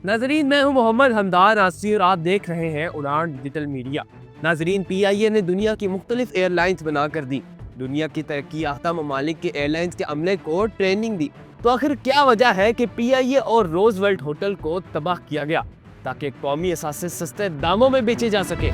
ناظرین میں ہوں محمد حمدان آسی اور آپ دیکھ رہے ہیں اڑان ڈیجیٹل میڈیا۔ ناظرین پی آئی اے نے دنیا کی مختلف ایئر لائنز بنا کر دی، دنیا کی ترقی یافتہ ممالک کے ایئر لائنز کے عملے کو ٹریننگ دی۔ تو آخر کیا وجہ ہے کہ پی آئی اے اور روز ویلٹ ہوٹل کو تباہ کیا گیا تاکہ قومی اثاثے سستے داموں میں بیچے جا سکے؟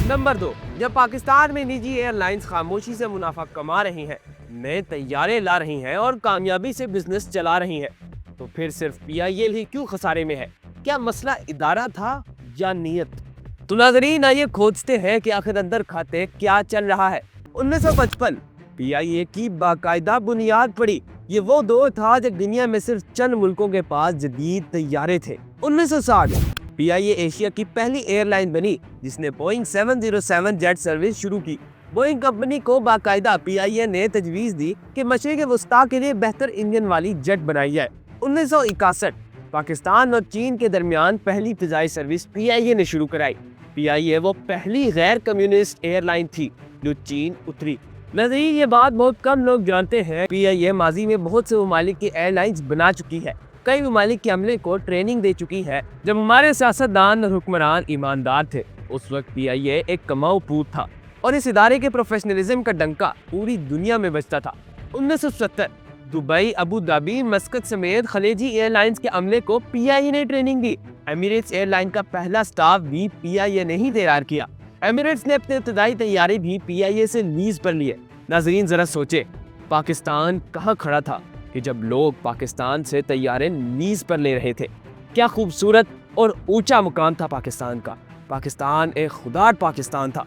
نمبر 2، جب پاکستان میں نجی ایئر لائنز خاموشی سے منافع کما رہی ہیں، نئے طیارے لا رہی ہیں اور کامیابی سے بزنس چلا رہی ہیں، تو پھر صرف پی آئی اے ہی کیوں خسارے میں ہے؟ کیا مسئلہ ادارہ تھا یا نیت؟ تو ناظرین آئیے کھوجتے ہیں کہ آخر اندر کھاتے کیا چل رہا ہے۔ 1955 پی آئی اے کی باقاعدہ بنیاد پڑی۔ یہ وہ دور تھا جب دنیا میں صرف چند ملکوں کے پاس جدید طیارے تھے۔ 1960 پی آئی اے ایشیا کی پہلی ایئر لائن بنی جس نے بوئنگ 707 جیٹ سروس شروع کی۔ بوئنگ کمپنی کو باقاعدہ پی آئی اے نے تجویز دی کہ مشرق وسطیٰ کے لیے بہتر انجن والی جیٹ بنائی جائے۔ 1961 پاکستان اور چین کے درمیان پہلی فضائی سروس پی آئی اے نے شروع کرائی۔ پی آئی اے وہ پہلی غیر کمیونسٹ ایئر لائن تھی جو چین اتری۔ ناظرین یہ بات بہت کم لوگ جانتے ہیں، پی آئی اے ماضی میں بہت سے ممالک کی ایئر لائنز بنا چکی ہے، کئی ممالک کے عملے کو ٹریننگ دے چکی ہے۔ جب ہمارے سیاستدان اور حکمران ایماندار تھے اس وقت پی آئی اے ایک کماؤ پوت تھا اور اس ادارے کے پروفیشنلزم کا ڈنکا پوری دنیا میں بجتا تھا۔ 1970 دبئی، ابو ظہبی، مسقط سمیت خلیجی ایئر لائنز کے عملے کو پی آئی اے نے ٹریننگ دی۔ ایمریٹس ایئر لائن کا پہلا سٹاف بھی پی آئی اے نے ہی تیار کیا۔ ایمریٹس نے اپنے ابتدائی طیارے بھی پی آئی اے سے لیز پر لیے۔ ناظرین ذرا سوچے پاکستان کہاں کھڑا تھا کہ جب لوگ پاکستان سے طیارے لیز پر لے رہے تھے؟ کیا خوبصورت اور اونچا مقام تھا پاکستان کا۔ پاکستان ایک خوددار پاکستان تھا۔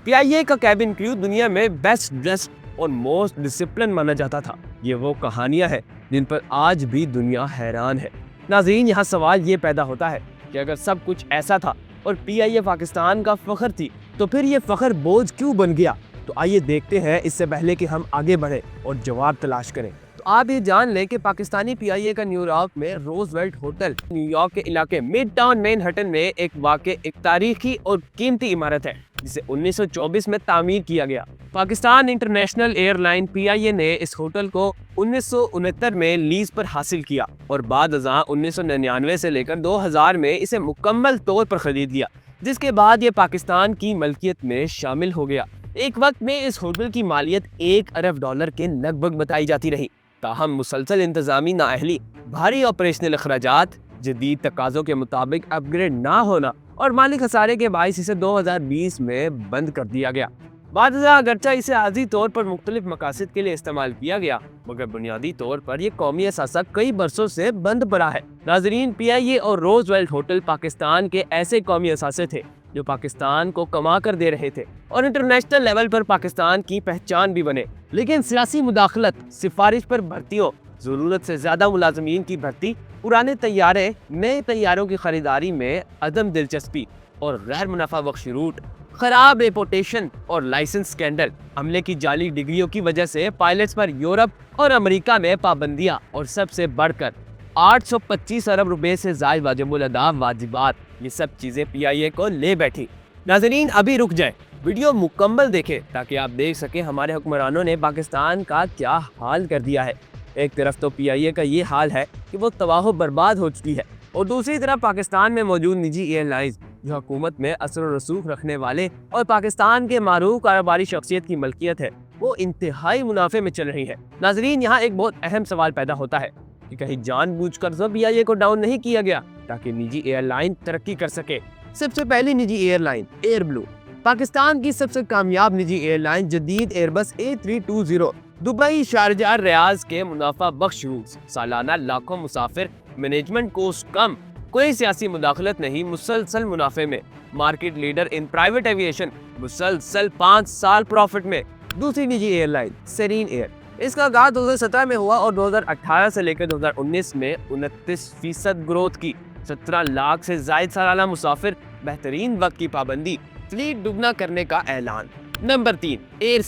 پی آئی اے کا کیبن کریو دنیا میں بیسٹ ڈریسڈ اور موسٹ ڈسپلن مانا جاتا تھا۔ یہ وہ کہانیاں ہیں جن پر آج بھی دنیا حیران ہے۔ ناظرین یہاں سوال یہ پیدا ہوتا ہے کہ اگر سب کچھ ایسا تھا اور پی آئی اے پاکستان کا فخر تھی تو پھر یہ فخر بوجھ کیوں بن گیا؟ تو آئیے دیکھتے ہیں اس سے پہلے کہ ہم آگے بڑھیں اور جواب تلاش کریں۔ آپ یہ جان لیں کہ پاکستانی پی آئی اے کا نیو یارک میں روز ویلٹ ہوٹل نیو یارک کے علاقے مڈ ٹاؤن مین ہٹن میں ایک واقع ایک تاریخی اور قیمتی عمارت ہے جسے 1924 میں تعمیر کیا گیا۔ پاکستان انٹرنیشنل ایئر لائن پی آئی اے نے اس ہوٹل کو 1969 میں لیز پر حاصل کیا اور بعد ازاں 1999 سے لے کر 2000 میں اسے مکمل طور پر خرید لیا، جس کے بعد یہ پاکستان کی ملکیت میں شامل ہو گیا۔ ایک وقت میں اس ہوٹل کی مالیت $1 ارب کے لگ بھگ بتائی جاتی رہی، تاہم مسلسل انتظامی نااہلی، بھاری آپریشنل اخراجات، جدید تقاضوں کے مطابق اپ گریڈ نہ ہونا اور مالی خسارے کے باعث اسے 2020 میں بند کر دیا گیا۔ بعد ازاں اگرچہ اسے عارضی طور پر مختلف مقاصد کے لیے استعمال کیا گیا، مگر بنیادی طور پر یہ قومی اثاثہ کئی برسوں سے بند پڑا ہے۔ ناظرین پی آئی اے اور روز ویلٹ ہوٹل پاکستان کے ایسے قومی اثاثے تھے جو پاکستان کو کما کر دے رہے تھے اور انٹرنیشنل لیول پر پاکستان کی پہچان بھی بنے، لیکن سیاسی مداخلت، سفارش پر بھرتیوں، ضرورت سے زیادہ ملازمین کی بھرتی، پرانے طیارے، نئے طیاروں کی خریداری میں عدم دلچسپی اور غیر منافع بخش روٹ، خراب ریپوٹیشن اور لائسنس سکینڈل، عملے کی جعلی ڈگریوں کی وجہ سے پائلٹس پر یورپ اور امریکہ میں پابندیاں اور سب سے بڑھ کر 825 ارب روپے سے زائد واجب الادا واجبات، یہ سب چیزیں پی آئی اے کو لے بیٹھی۔ ناظرین ابھی رک جائیں، ویڈیو مکمل دیکھیں تاکہ آپ دیکھ سکیں ہمارے حکمرانوں نے پاکستان کا کیا حال کر دیا ہے۔ ایک طرف تو پی آئی اے کا یہ حال ہے کہ وہ تباہ و برباد ہو چکی ہے اور دوسری طرف پاکستان میں موجود نجی ایئر لائنز جو حکومت میں اثر و رسوخ رکھنے والے اور پاکستان کے معروف کاروباری شخصیت کی ملکیت ہے، وہ انتہائی منافع میں چل رہی ہے۔ ناظرین یہاں ایک بہت اہم سوال پیدا ہوتا ہے کہ کہیں جان بوجھ کر تو پی آئی اے کو ڈاؤن نہیں کیا گیا تاکہ نجی ایئر لائن ترقی کر سکے؟ سب سے پہلی نجی ایئر لائن ایئر بلو، پاکستان کی سب سے کامیاب نجی ایئر لائن جدید ایئر بس A320، دبئی، شارجہ، ریاض کے منافع بخش روٹس، سالانہ لاکھوں مسافر، مینجمنٹ کوسٹ کم، کوئی سیاسی مداخلت نہیں، مسلسل منافع میں، market leader in private aviation, مسلسل 5 سال پروفٹ میں۔ دوسری نجی ایئر لائن سیرین ایئر، اس کا آغاز 2017 میں ہوا اور 2018 سے لے کر 2019 میں 29% گروتھ کی، 17 لاکھ سے زائد سالانہ مسافر، بہترین وقت کی پابندی، فلیٹ دگنا کرنے کا اعلان۔ Number 3 air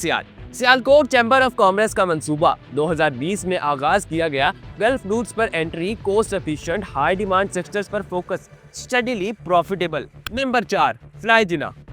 Sialkot chamber of commerce کا منصوبہ 2020 میں آغاز کیا گیا، گلف روٹس پر entry, cost efficient, high demand sectors پر focus, steadily profitable. Number 4 fly جناح،